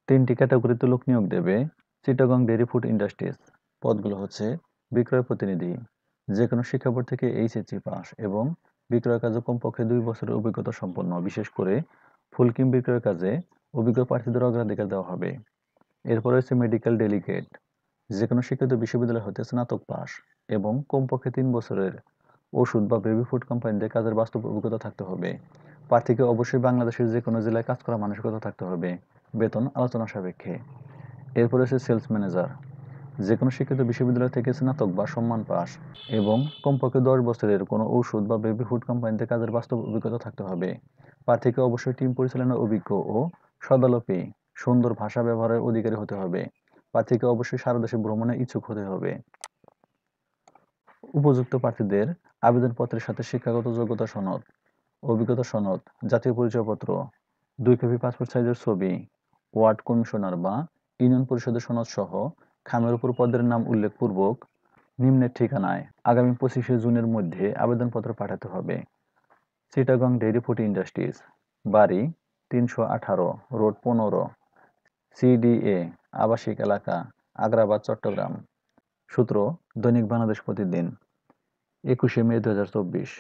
তিনটি ক্যাটাগরিতে লোক নিয়োগ দেবে চিটাগং ডেইরি ফুড ইন্ডাস্ট্রিজ। পদগুলো হচ্ছে বিক্রয় প্রতিনিধি, যে কোনো শিক্ষা বোর্ড থেকে এইচএসসি পাস এবং বিক্রয় কাজে কমপক্ষে 2 বছরের অভিজ্ঞতা সম্পন্ন। বিশেষ করে ফুল ক্রিম বিক্রয় কাজে অভিজ্ঞ প্রার্থীদের অগ্রাধিকার দেওয়া হবে। এরপর রয়েছে মেডিকেল ডেলিগেট, যে কোনো শিক্ষিত বিশ্ববিদ্যালয় হতে স্নাতক পাস এবং কমপক্ষে 3 বছরের ওষুধ বা বেবি ফুড কোম্পানিতে কাজের বাস্তব অভিজ্ঞতা থাকতে হবে। প্রার্থীকে অবশ্যই বাংলাদেশের যে কোনো জেলায় কাজ করার মানসিকতা থাকতে হবে। বেতন আলোচনা সাপেক্ষে। এরপর রয়েছে সেলস ম্যানেজার, যে কোনো শিক্ষিত বিশ্ববিদ্যালয় থেকে স্নাতক বা সম্মান পাস এবং কমপক্ষে 10 বছরের কোনো ঔষধ বা বেবি ফুড কোম্পানিতে কাজের বাস্তব অভিজ্ঞতা থাকতে হবে। প্রার্থীকে অবশ্যই টিম পরিচালনার অভিজ্ঞ ও সদালোপী সুন্দর ভাষা ব্যবহারের অধিকারী হতে হবে। প্রার্থীকে অবশ্যই সারা দেশে ভ্রমণে ইচ্ছুক হতে হবে। উপযুক্ত প্রার্থীদের আবেদনপত্রের সাথে শিক্ষাগত যোগ্যতা সনদ, অভিজ্ঞতা সনদ, জাতীয় পরিচয়পত্র, 2 কপি পাসপোর্ট সাইজের ছবি, ওয়ার্ড কমিশনার বা ইউনিয়ন পরিষদের সনদ সহ খামের উপর পদের নাম উল্লেখপূর্বক নিম্নের ঠিকানায় আগামী 25শে জুনের মধ্যে আবেদনপত্র পাঠাতে হবে। চিটাগং ডেইরি ফুড ইন্ডাস্ট্রিজ, বাড়ি 318, রোড 15, সিডিএ, আবাসিক এলাকা, আগ্রাবাদ, চট্টগ্রাম। সূত্র দৈনিক বাংলাদেশ প্রতিদিন, 21শে মে 2024।